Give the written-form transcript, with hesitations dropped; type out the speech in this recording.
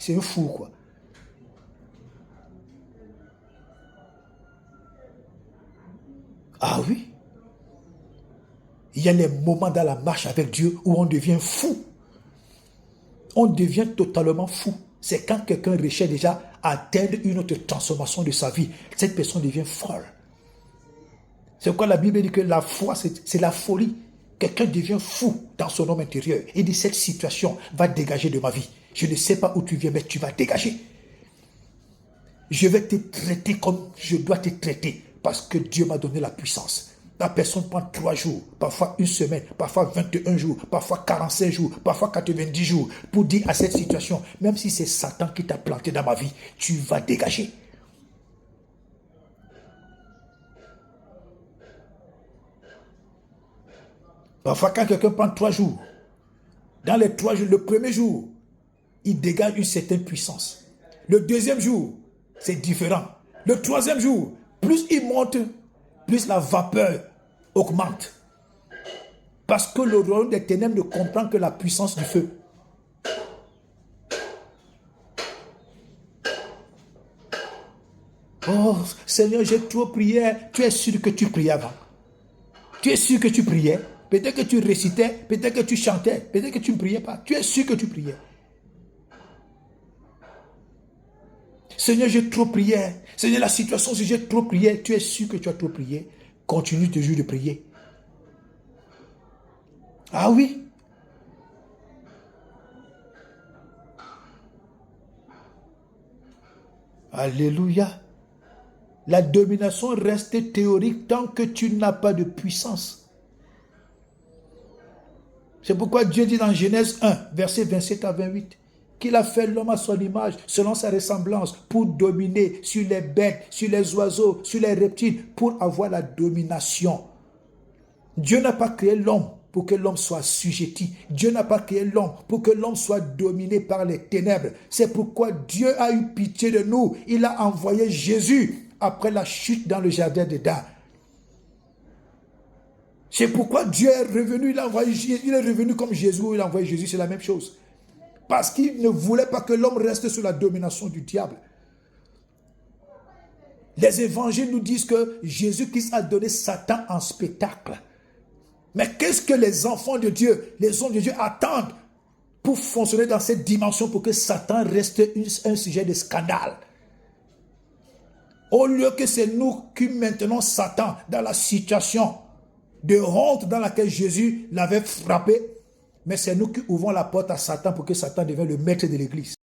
c'est un fou, quoi. Ah oui. Il y a les moments dans la marche avec Dieu où on devient fou. On devient totalement fou. C'est quand quelqu'un recherche déjà à atteindre une autre transformation de sa vie. Cette personne devient folle. C'est pourquoi la Bible dit que la foi, c'est la folie. Quelqu'un devient fou dans son homme intérieur. Il dit, cette situation va dégager de ma vie. Je ne sais pas où tu viens, mais tu vas dégager. Je vais te traiter comme je dois te traiter, parce que Dieu m'a donné la puissance. La personne prend 3 jours, parfois 1 semaine, parfois 21 jours, parfois 45 jours, parfois 90 jours, pour dire à cette situation, même si c'est Satan qui t'a planté dans ma vie, tu vas dégager. Parfois, quand quelqu'un prend 3 jours, dans les 3 jours, le premier jour, il dégage une certaine puissance. Le deuxième jour, c'est différent. Le troisième jour, plus il monte, plus la vapeur augmente. Parce que le royaume des ténèbres ne comprend que la puissance du feu. Oh, Seigneur, j'ai trop prié. Tu es sûr que tu priais avant? Tu es sûr que tu priais? Peut-être que tu récitais, peut-être que tu chantais, peut-être que tu ne priais pas. Tu es sûr que tu priais? Seigneur, j'ai trop prié. Seigneur, la situation, si j'ai trop prié, tu es sûr que tu as trop prié? Continue toujours de prier. Ah oui. Alléluia. La domination reste théorique tant que tu n'as pas de puissance. C'est pourquoi Dieu dit dans Genèse 1, versets 27 à 28, qu'il a fait l'homme à son image, selon sa ressemblance, pour dominer sur les bêtes, sur les oiseaux, sur les reptiles, pour avoir la domination. Dieu n'a pas créé l'homme pour que l'homme soit assujetti. Dieu n'a pas créé l'homme pour que l'homme soit dominé par les ténèbres. C'est pourquoi Dieu a eu pitié de nous. Il a envoyé Jésus après la chute dans le jardin d'Éden. C'est pourquoi Dieu est revenu, il est revenu comme Jésus, il a envoyé Jésus, c'est la même chose. Parce qu'il ne voulait pas que l'homme reste sous la domination du diable. Les évangiles nous disent que Jésus-Christ a donné Satan en spectacle. Mais qu'est-ce que les enfants de Dieu, les hommes de Dieu attendent pour fonctionner dans cette dimension, pour que Satan reste un sujet de scandale? Au lieu que c'est nous qui maintenons Satan dans la situation de honte dans laquelle Jésus l'avait frappé, mais c'est nous qui ouvrons la porte à Satan pour que Satan devienne le maître de l'église.